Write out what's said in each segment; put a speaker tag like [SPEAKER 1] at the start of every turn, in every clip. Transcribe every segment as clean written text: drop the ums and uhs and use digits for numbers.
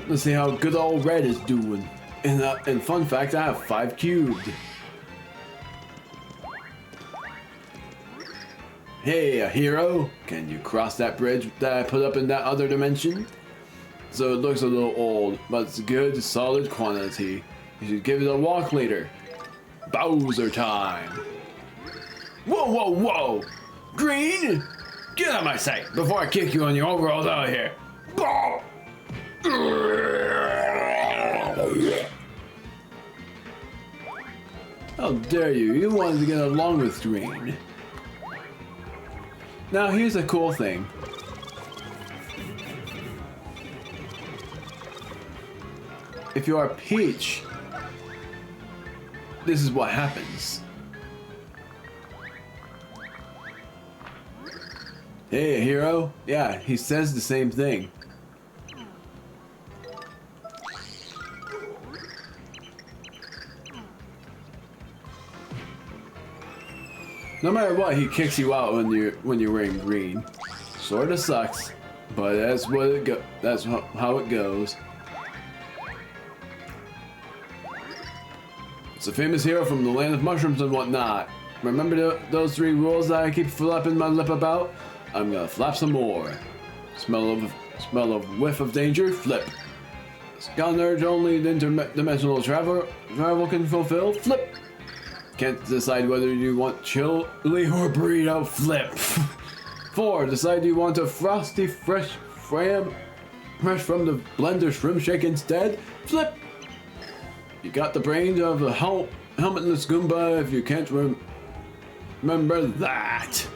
[SPEAKER 1] Let's see how good old Red is doing. And fun fact, I have 5 cubed. Hey, a hero, can you cross that bridge that I put up in that other dimension? So it looks a little old, but it's good, solid quantity. You should give it a walk later. Bowser time. Whoa, whoa, whoa! Green! Get out of my sight before I kick you on your overalls out of here. How dare you? You wanted to get along with Green. Now here's a cool thing. If you are Peach, this is what happens. Hey, hero? Yeah, he says the same thing. No matter what, he kicks you out when you're wearing green. Sorta sucks, but that's what it that's how it goes. It's a famous hero from the land of mushrooms and whatnot. Remember those 3 rules that I keep flapping my lip about? I'm gonna flap some more. Smell of whiff of danger, flip. Got an urge only the interdimensional travel can fulfill, flip. Can't decide whether you want chili or burrito, flip. 4, decide you want a frosty fresh from the blender shrimp shake instead, flip. You got the brains of a helmetless Goomba if you can't remember that.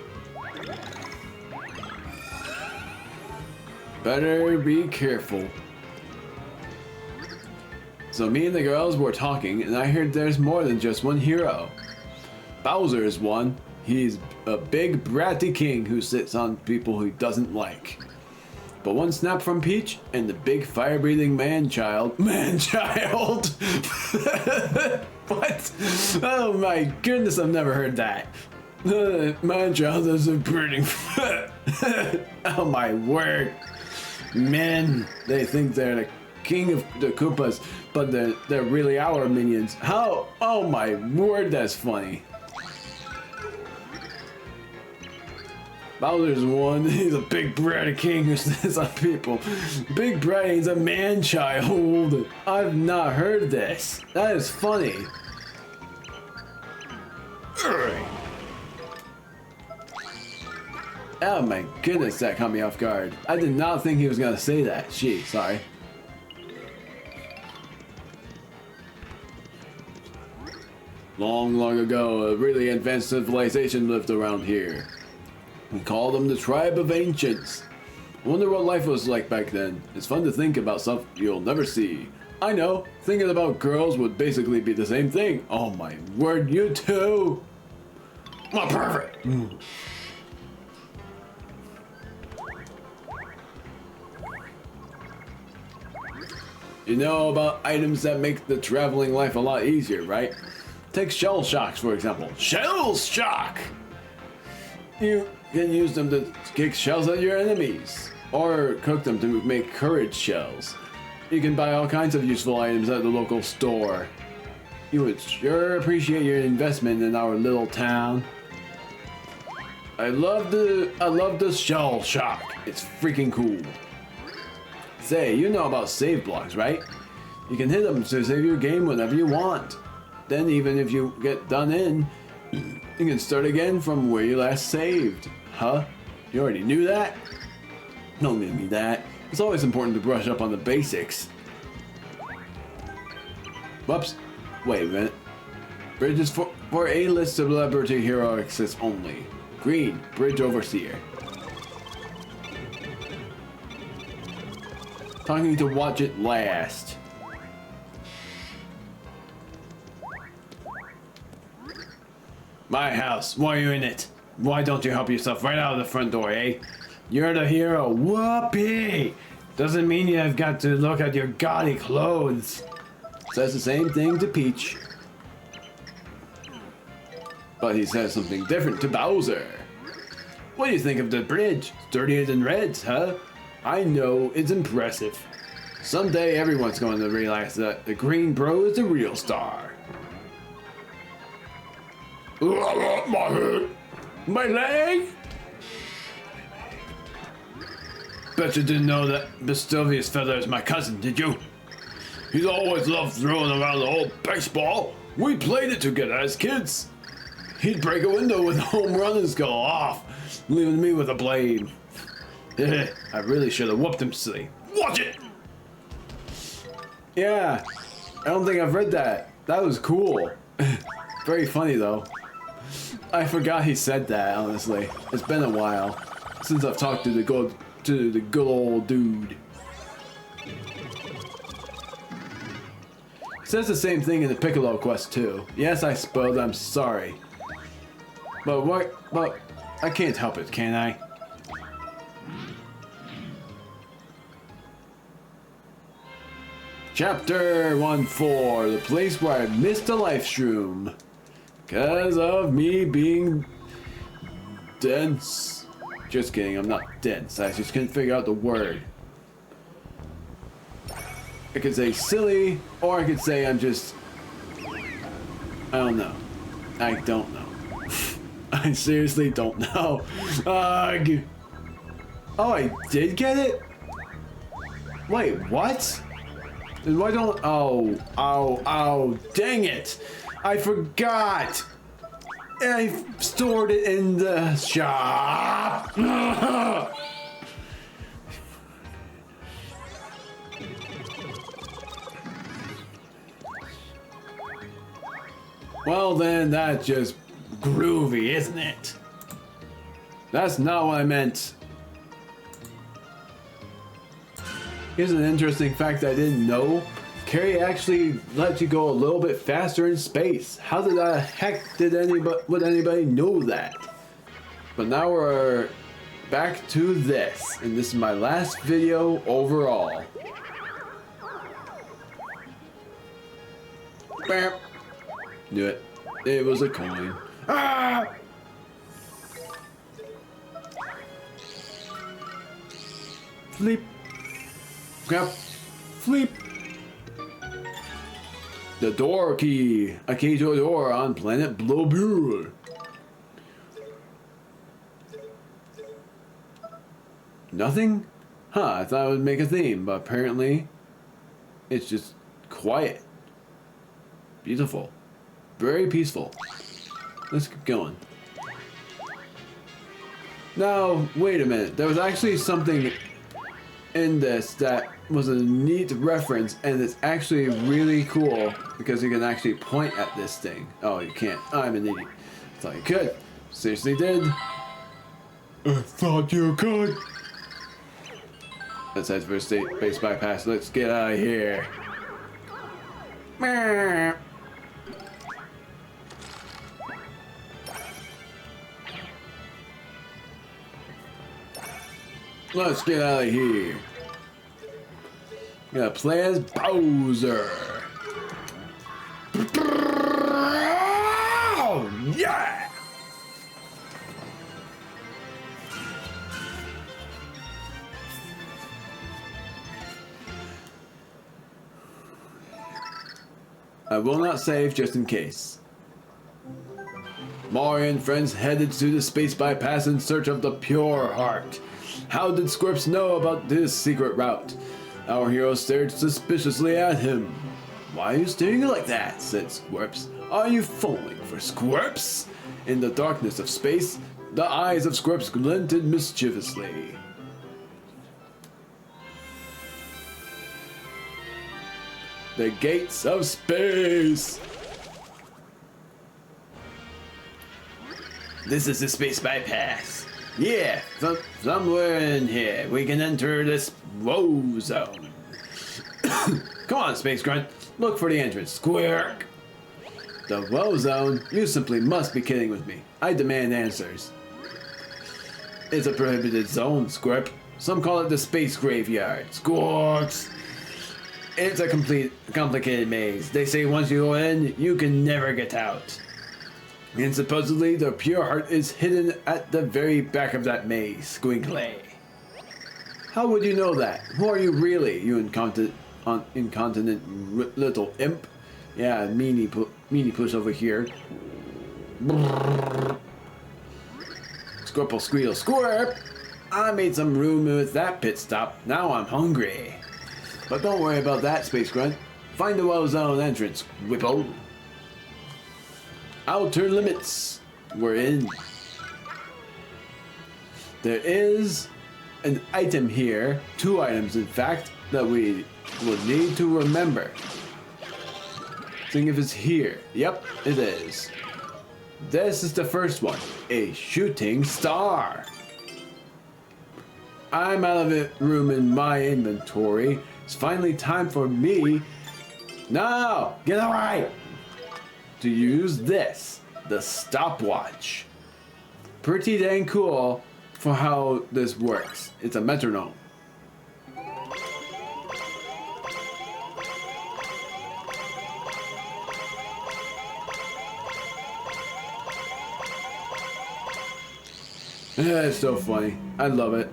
[SPEAKER 1] Better be careful. So me and the girls were talking, and I heard there's more than just one hero. Bowser is one. He's a big bratty king who sits on people he doesn't like. But one snap from Peach, and the big fire-breathing man-child... Man-child? What? Oh my goodness, I've never heard that. Man-child is a pretty... Oh my word. Men, they think they're the king of the Koopas, but they're really our minions. How? Oh my word, that's funny. Bowser's one. He's a big bratty king who sits on people. Big bratty, he's a man-child. I've not heard this. That is funny. Oh my goodness, that caught me off guard. I did not think he was gonna say that. Sorry. Long, long ago, a really advanced civilization lived around here. We call them the Tribe of Ancients. I wonder what life was like back then. It's fun to think about stuff you'll never see. I know, thinking about girls would basically be the same thing. Oh my word, you too! Oh, perfect! You know about items that make the traveling life a lot easier, right? Take shell shocks, for example. Shell shock! You can use them to kick shells at your enemies, or cook them to make courage shells. You can buy all kinds of useful items at the local store. You would sure appreciate your investment in our little town. I love the shell shock. It's freaking cool. Say, you know about save blocks, right? You can hit them to save your game whenever you want. Then even if you get done in, you can start again from where you last saved. Huh? You already knew that? Don't give me that. It's always important to brush up on the basics. Whoops. Wait a minute. Bridges for A-list celebrity hero access only. Green, Bridge Overseer. Talking to watch it last. My house, why are you in it? Why don't you help yourself right out of the front door, eh? You're the hero, whoopee! Doesn't mean you've got to look at your gaudy clothes. Says the same thing to Peach. But he says something different to Bowser. What do you think of the bridge? Sturdier than Red's, huh? I know, it's impressive. Someday everyone's going to realize that the green bro is the real star. My head! My leg! Bet you didn't know that Bastovius fella is my cousin, did you? He's always loved throwing around the old baseball. We played it together as kids. He'd break a window with a home run and go off, leaving me with a blame. I really should have whooped him silly. Watch it! Yeah, I don't think I've read that. That was cool. Very funny though. I forgot he said that, honestly. It's been a while since I've talked to the good old dude. It says the same thing in the Piccolo quest too. Yes, I spoiled, I'm sorry. But what? But I can't help it, can I? Chapter 1-4, the place where I missed a life shroom. Cause of me being dense. Just kidding, I'm not dense. I just couldn't figure out the word. I could say silly, or I could say I'm just... I don't know. I don't know. I seriously don't know. Ugh. Oh, I did get it? Wait, what? Then why don't... Oh, dang it! I forgot! I stored it in the shop! Well then, that's just groovy, isn't it? That's not what I meant. Here's an interesting fact I didn't know. Carry actually lets you go a little bit faster in space. How did the heck would anybody know that? But now we're back to this, and this is my last video overall. Bam. Knew it. It was a coin. Ah! Fleep. Grab. Fleep. The door key. A key to a door on planet Blobur. Nothing? Huh, I thought it would make a theme, but apparently it's just quiet. Beautiful. Very peaceful. Let's keep going. Now, wait a minute. There was actually something in this that was a neat reference, and it's actually really cool because you can actually point at this thing. Oh, you can't. I'm an idiot. I thought you could. Seriously did. I thought you could. Let's head for a space bypass. Let's get out of here. Let's get out of here. Gotta play as Bowser. Oh, yeah! I will not save just in case. Mario and friends headed to the space bypass in search of the pure heart. How did Squirps know about this secret route? Our hero stared suspiciously at him. Why are you staring like that? Said Squirps. Are you falling for Squirps? In the darkness of space, the eyes of Squirps glinted mischievously. The gates of space! This is the space bypass. Yeah, somewhere in here we can enter this woe zone. Come on, Space Grunt. Look for the entrance. Squirk! The woe zone? You simply must be kidding with me. I demand answers. It's a prohibited zone, Squirp. Some call it the space graveyard. Squawks! It's a complicated maze. They say once you go in, you can never get out. And supposedly the pure heart is hidden at the very back of that maze. Squinkly. How would you know that? Who are you really, you incontinent little imp? Yeah, meanie push over here. Squirple squeal squirp! I made some room with that pit stop. Now I'm hungry. But don't worry about that, Space Grunt. Find the well zone entrance, Whippo. Outer limits. We're in. There is an item here, 2 items in fact, that we will need to remember. Seeing if it's here. Yep, it is. This is the first one, a shooting star. I'm out of room in my inventory. It's finally time for me. No, get away! To use this, the stopwatch. Pretty dang cool for how this works. It's a metronome. It's so funny. I love it.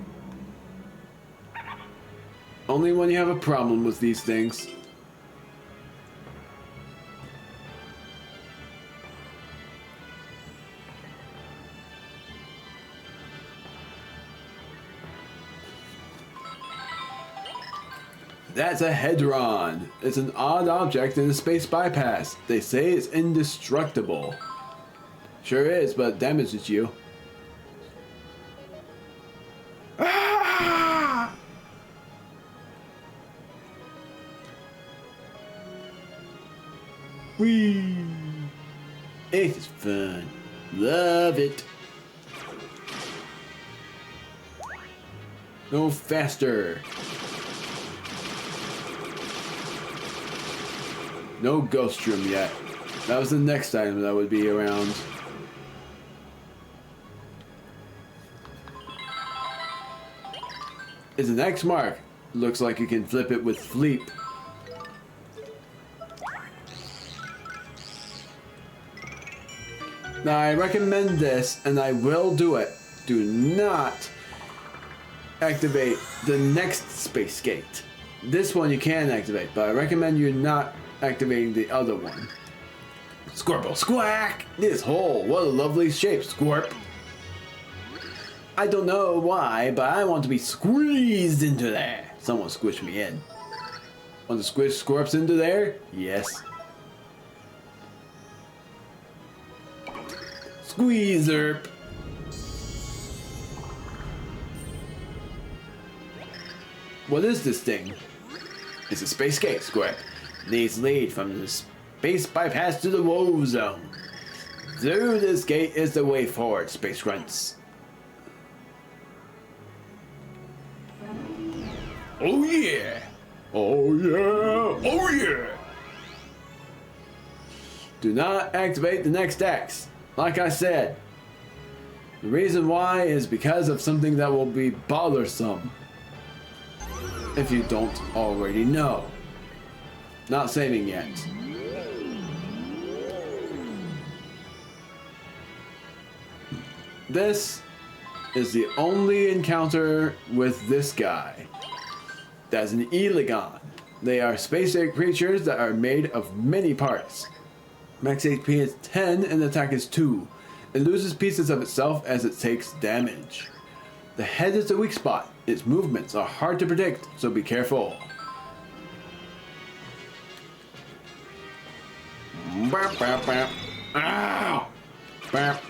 [SPEAKER 1] Only when you have a problem with these things. That's a Hedron. It's an odd object in the space bypass. They say it's indestructible. Sure is, but it damages you. Ah! Whee! It's fun. Love it. Go faster. No ghost room yet. That was the next item that would be around. It's an X mark. Looks like you can flip it with Fleep. Now I recommend this, and I will do it. Do not activate the next space gate. This one you can activate, but I recommend you not activating the other one. Squirple squack! This hole, what a lovely shape, Squirp. I don't know why, but I want to be squeezed into there. Someone squish me in. Want to squish Squirps into there? Yes. Squeezerp. What is this thing? It's a space gate, Squirp. Needs lead from the space bypass to the woe zone. Through this gate is the way forward, Space Grunts. Oh yeah! Oh yeah! Oh yeah! Do not activate the next X. Like I said, the reason why is because of something that will be bothersome. If you don't already know. Not saving yet. This is the only encounter with this guy. That's an Elagon. They are space creatures that are made of many parts. Max HP is 10 and attack is 2. It loses pieces of itself as it takes damage. The head is the weak spot. Its movements are hard to predict, so be careful. Bap, bap, bap. Ow! Bap.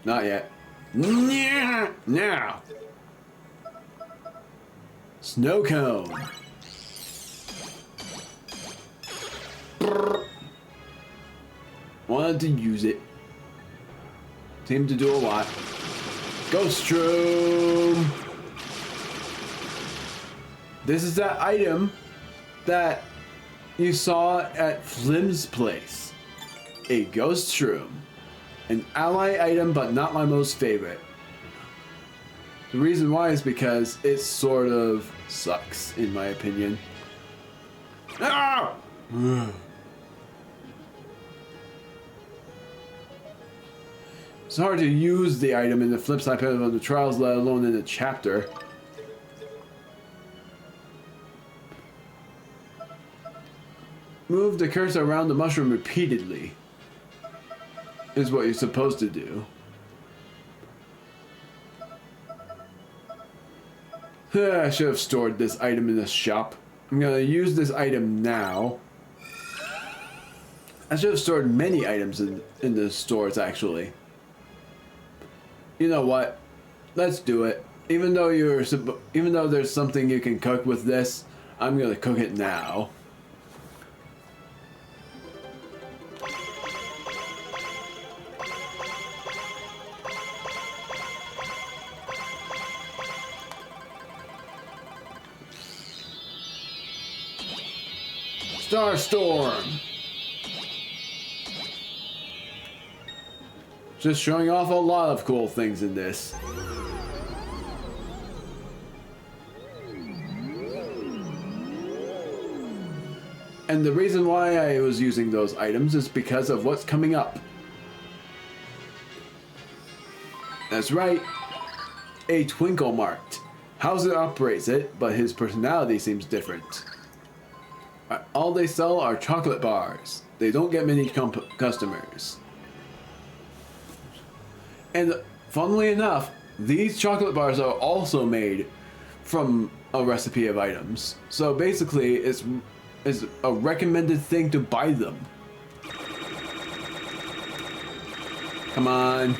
[SPEAKER 1] Not yet. Now. Snow cone. Wanted to use it. Seemed to do a lot. Ghost room. This is that item that you saw at Flim's place. A ghost shroom. An ally item, but not my most favorite. The reason why is because it sort of sucks, in my opinion. Ah! It's hard to use the item in the flip side of the trials, let alone in a chapter. Move the cursor around the mushroom repeatedly. Is what you're supposed to do. I should have stored this item in the shop. I'm gonna use this item now. I should have stored many items in the stores, actually. You know what? Let's do it. Even though there's something you can cook with this, I'm gonna cook it now. Starstorm! Just showing off a lot of cool things in this. And the reason why I was using those items is because of what's coming up. That's right, a Twinkle Mart. Hauser operates it, but his personality seems different. All they sell are chocolate bars. They don't get many customers. And funnily enough, these chocolate bars are also made from a recipe of items. So basically, it's a recommended thing to buy them. Come on.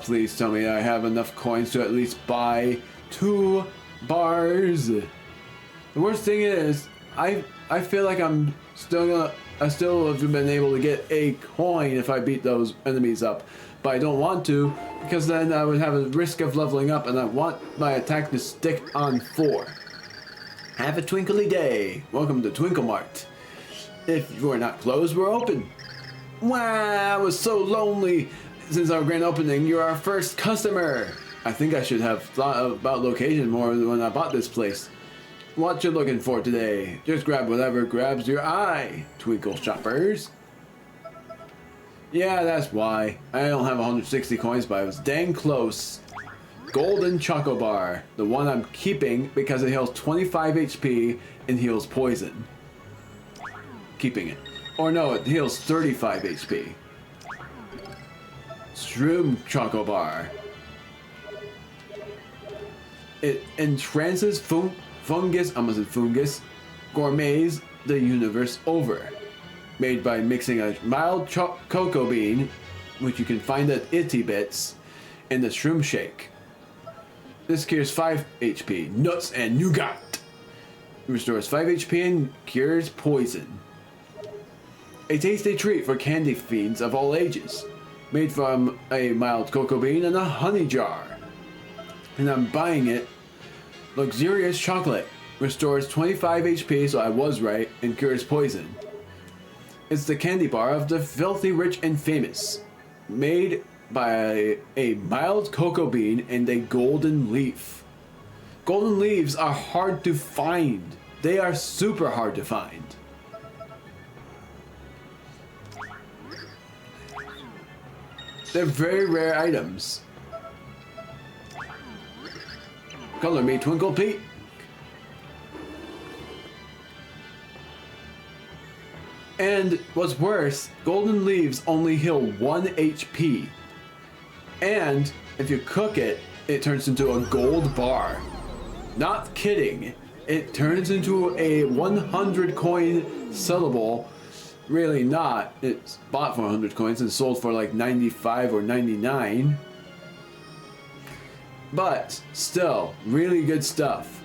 [SPEAKER 1] Please tell me I have enough coins to at least buy 2 bars. The worst thing is, I feel like I still have been able to get a coin if I beat those enemies up. But I don't want to, because then I would have a risk of leveling up, and I want my attack to stick on 4. Have a twinkly day. Welcome to Twinkle Mart. If we're not closed, we're open. Wow, I was so lonely. Since our grand opening, you're our first customer. I think I should have thought about location more when I bought this place. What you looking for today? Just grab whatever grabs your eye, Twinkle Shoppers. Yeah, that's why. I don't have 160 coins, but I was dang close. Golden Choco Bar, the one I'm keeping because it heals 25 HP and heals poison. Keeping it. Or no, it heals 35 HP. Shroom Choco Bar. It entrances fungus gourmets the universe over. Made by mixing a mild cocoa bean, which you can find at Itty Bits, and the shroom shake. This cures 5 HP, nuts and nougat. Restores 5 HP and cures poison. A tasty treat for candy fiends of all ages. Made from a mild cocoa bean and a honey jar. And I'm buying it. Luxurious chocolate. Restores 25 HP, so I was right, and cures poison. It's the candy bar of the filthy rich and famous. Made by a mild cocoa bean and a golden leaf. Golden leaves are hard to find. They are super hard to find. They're very rare items. Color me Twinkle Pete. And what's worse, golden leaves only heal 1 HP. And if you cook it, it turns into a gold bar. Not kidding. It turns into a 100 coin sellable. Really not. It's bought for 100 coins and sold for like 95 or 99. But still, really good stuff.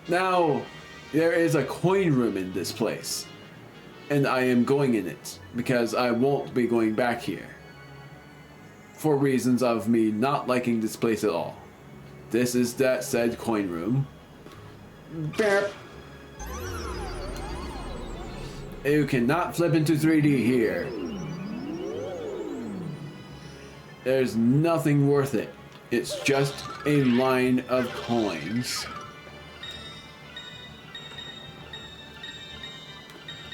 [SPEAKER 1] Now, there is a coin room in this place. And I am going in it because I won't be going back here. For reasons of me not liking this place at all. This is that said coin room. Burp. You cannot flip into 3D here. There's nothing worth it. It's just a line of coins.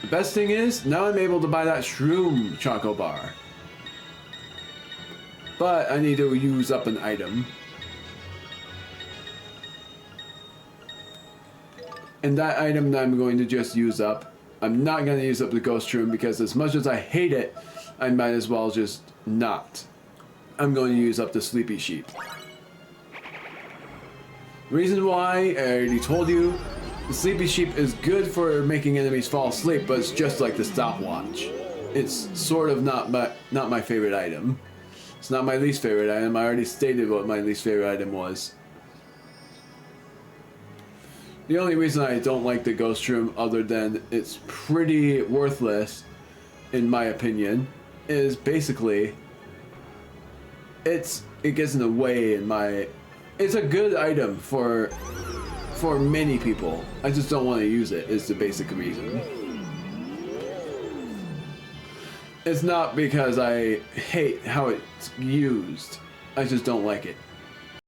[SPEAKER 1] The best thing is, now I'm able to buy that Shroom Choco Bar. But I need to use up an item. And that item that I'm going to just use up, I'm not going to use up the Ghost Room because as much as I hate it, I might as well just not. I'm going to use up the Sleepy Sheep. Reason why, I already told you, the Sleepy Sheep is good for making enemies fall asleep, but it's just like the stopwatch. It's sort of not my favorite item. It's not my least favorite item. I already stated what my least favorite item was. The only reason I don't like the Ghost Room, other than it's pretty worthless, in my opinion, is basically it gets in the way in my. It's a good item for many people. I just don't want to use it. Is the basic reason. It's not because I hate how it's used. I just don't like it.